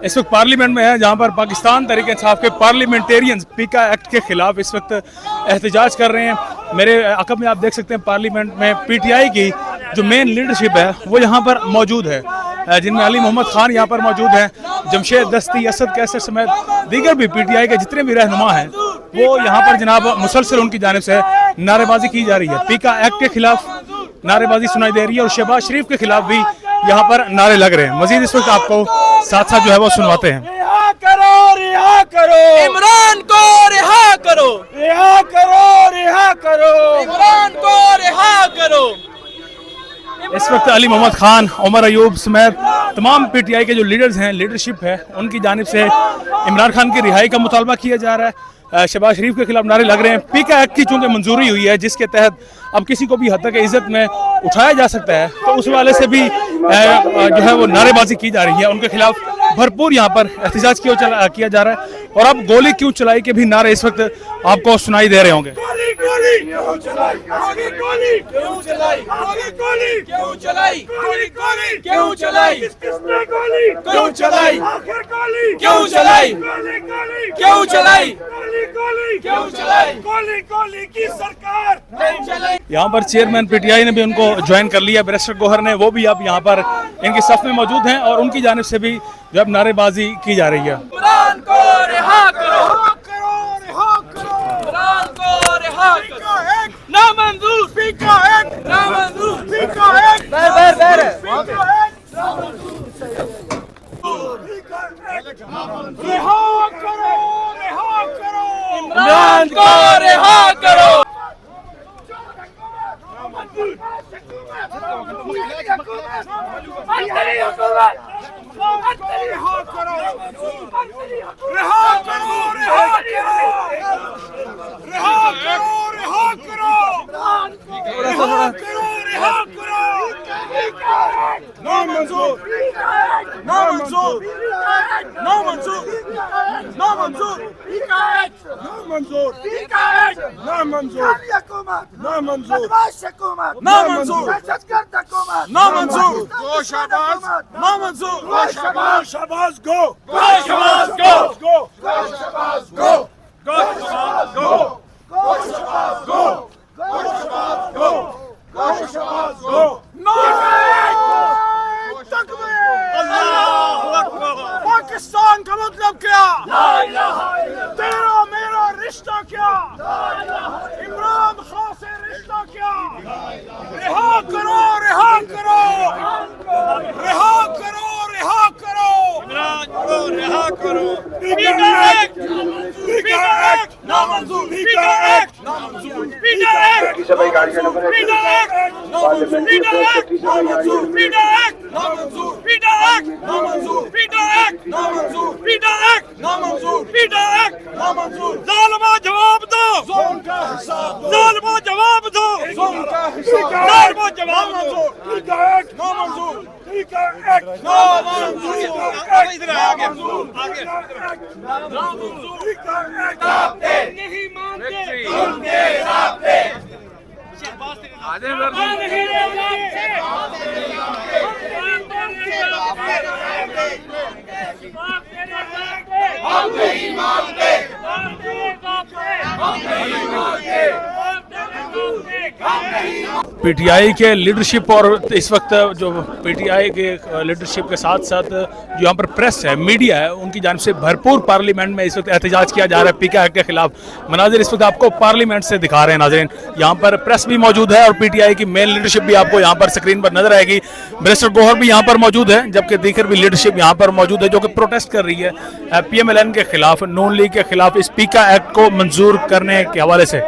इस वक्त पार्लियामेंट में है जहां पर पाकिस्तान तहरीक इंसाफ के पार्लियामेंटेरियंस पीका एक्ट के खिलाफ इस वक्त एहतजाज कर रहे हैं। मेरे अकब में आप देख सकते हैं पार्लियामेंट में पीटीआई की जो मेन लीडरशिप है वो यहाँ पर मौजूद है, जिनमें अली मोहम्मद खान यहाँ पर मौजूद हैं, जमशेद दस्ती, असद कैसर समेत दीगर भी पीटीआई के जितने भी रहनुमा हैं वो यहाँ पर जनाब मुसलसल उनकी जानिब से नारेबाजी की जा रही है। पीका एक्ट के खिलाफ नारेबाजी सुनाई दे रही है और शहबाज शरीफ के खिलाफ भी यहाँ पर नारे लग रहे हैं। मजीद इस वक्त आपको साथ साथ जो है वो सुनवाते हैं। रिहा करो, रिहा करो इमरान को, रिहा करो, रिहा करो, रिहा करो इमरान को, रिहा करो। इस वक्त अली मोहम्मद खान, उमर अयूब समेत तमाम पीटीआई के जो लीडर्स हैं, लीडरशिप है, उनकी जानिब से इमरान खान की रिहाई का मुतालबा किया जा रहा है। शहबाज शरीफ के खिलाफ नारे लग रहे हैं। पीका एक्ट की चूंकि मंजूरी हुई है जिसके तहत अब किसी को भी हद तक इज्जत में उठाया जा सकता है, तो उस वाले से भी जो है वो नारेबाजी की जा रही है। उनके खिलाफ भरपूर यहाँ पर एहतजाज किया जा रहा है और अब गोली क्यों चलाई के भी नारे इस वक्त आपको सुनाई दे रहे होंगे। गोली गोली क्यों चलाई, आगे गोली क्यों चलाई, आगे गोली क्यों चलाई, गोली गोली क्यों चलाई, किसने गोली क्यों चलाई, आखिर गोली क्यों चलाई, गोली गोली क्यों चलाई, गोली गोली क्यों चलाई, गोली गोली की सरकार क्यों चलाई। यहाँ पर चेयरमैन पीटीआई ने भी उनको ज्वाइन कर लिया, बैरिस्टर गौहर ने, वो भी अब यहाँ पर इनकी सफ में मौजूद हैं और उनकी जानिब से भी जब नारेबाजी की जा रही है। इमरान को रिहा करो, रिहा करो इमरान को रिहा करो। पीका एक्ट नामंजूर, पीका एक्ट नामंजूर, पीका एक्ट रिहा करो, रिहा करो इमरान को रिहा करो। शाबाश गो, शाबाश गो, गो, शाबाश गो, गो, शाबाश गो, गो, शाबाश गो, गो, शाबाश गो, गो, शाबाश गो। पाकिस्तान का मतलब क्या? तेरा मेरा रिश्ता क्या? इमरान खान से रिश्ता क्या? रिहा करो, रिहा करो, रिहा करो, रिहा करो इमरान को रिहा करो। पीका एक्ट, पीका एक्ट नामंजूर, पीका एक्ट नामंजूर, पीका एक्ट नामंजूर, पीका एक्ट नामंजूर, पीका एक्ट नामंजूर, पीका एक्ट नामंजूर, पीका एक्ट नामंजूर, पीका एक्ट नामंजूर, पीका एक्ट नामंजूर, पीका एक्ट नामंजूर। जालिमा जवाब दो, जोन का हिसाब दो, जालिमा जवाब दो, जोन का हिसाब दो, जालिमा जवाब दो। पीका एक्ट नामंजूर, पीका एक्ट नामंजूर, इधर आगे, आगे नामंजूर, पीका एक्ट नहीं मानते, उनके रास्ते हम नहीं मानते, पीटीआई के लीडरशिप और इस वक्त जो पीटीआई के लीडरशिप के साथ साथ जो यहाँ पर प्रेस है, मीडिया है, उनकी जानिब से भरपूर पार्लियामेंट में इस वक्त एहतजाज किया जा रहा है पीका एक्ट के खिलाफ। मनाजिर इस वक्त आपको पार्लियामेंट से दिखा रहे हैं नाज़रीन। यहाँ पर प्रेस भी मौजूद है और पीटीआई की मेन लीडरशिप भी आपको यहाँ पर स्क्रीन पर नजर आएगी। बैरिस्टर गौहर भी यहाँ पर मौजूद है, जबकि दीगर भी लीडरशिप यहाँ पर मौजूद है जो कि प्रोटेस्ट कर रही है PMLN के खिलाफ, नून लीग के खिलाफ इस पीका एक्ट को मंजूर करने के हवाले से।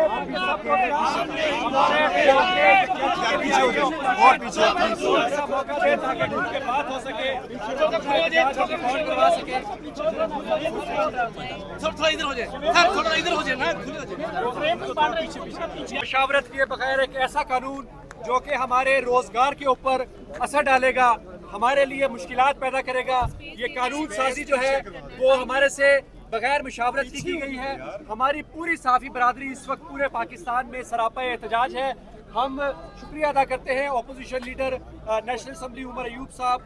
मशावरत किए बगैर एक ऐसा कानून जो कि हमारे रोजगार के ऊपर असर डालेगा, हमारे लिए मुश्किलात पैदा करेगा। ये कानून साजी जो है वो हमारे से बगैर मुशावरत की गई है। हमारी पूरी सहाफ़ी बरादरी इस वक्त पूरे पाकिस्तान में सरापा एहतजाज है। हम शुक्रिया अदा करते हैं opposition leader national assembly Omar Ayub صاحب،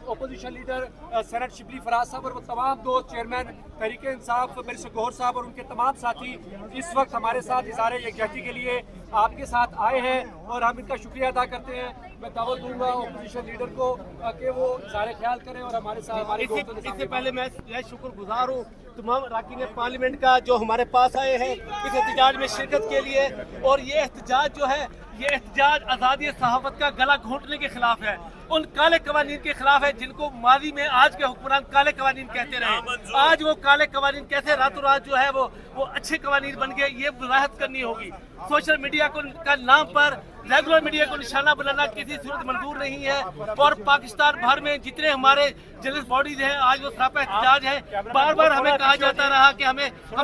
opposition leader Saint Shibli Faraz صاحب اور وہ تمام دوست چیئرمین تحریک انصاف مرزا گوہر صاحب اور ان کے تمام ساتھی اس وقت ہمارے ساتھ اظہار یکجہتی کے لیے آپ کے ساتھ آئے ہیں اور ہم ان کا شکریہ ادا کرتے ہیں. میں دعوت دوں گا اپوزیشن لیڈر کو کہ وہ اظہار خیال کریں اور ہمارے ساتھ ہمارے دوستوں کے اس سے سامنے پہلے میں شکر گزار ہوں تمام اراکین پارلیمنٹ کا جو ہمارے پاس آئے ہیں اس احتجاج میں شرکت کے لیے. اور یہ احتجاج جو ہے یہ احتجاج آزادی صحافت کا گلا گھونٹنے کے خلاف ہے، ان کالے قوانین کے خلاف ہے جن کو ماضی میں آج کے حکمران کالے قوانین کہتے رہے. آج وہ کالے قوانین کیسے راتوں رات جو ہے وہ اچھے قوانین بن گئے، یہ وضاحت کرنی ہوگی. سوشل میڈیا کا نام پر ریگولر میڈیا کو نشانہ بنانا کسی صورت منظور نہیں ہے. اور پاکستان بھر میں جتنے ہمارے جرنلسٹ باڈیز ہیں آج وہ سراپا احتجاج ہے. بار بار ہمیں کہا جاتا رہا کہ ہم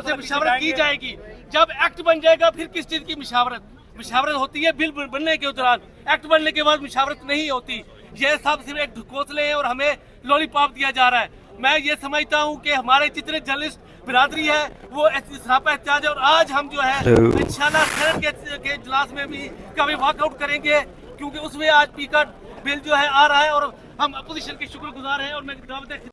سے مشاورت کی جائے گی. جب ایکٹ بن جائے گا پھر کس چیز کی مشاورت ہوتی ہے؟ بل بننے کے دوران، ایکٹ بننے کے بعد مشاورت نہیں ہوتی. یہ سب صرف ایک ڈھکوسلے ہیں اور ہمیں لولی پاپ دیا جا رہا ہے. میں یہ سمجھتا ہوں کہ ہمارے جتنے جرنلسٹ برادری ہے وہ سراپا احتجاج ہے اور آج ہم جو ہے انشاءاللہ سینٹ کے اجلاس میں بھی کبھی واک آؤٹ کریں گے کیونکہ اس میں آج پیکٹ بل جو ہے آ رہا ہے اور ہم اپوزیشن کے شکر گزار ہیں. اور میں دعوت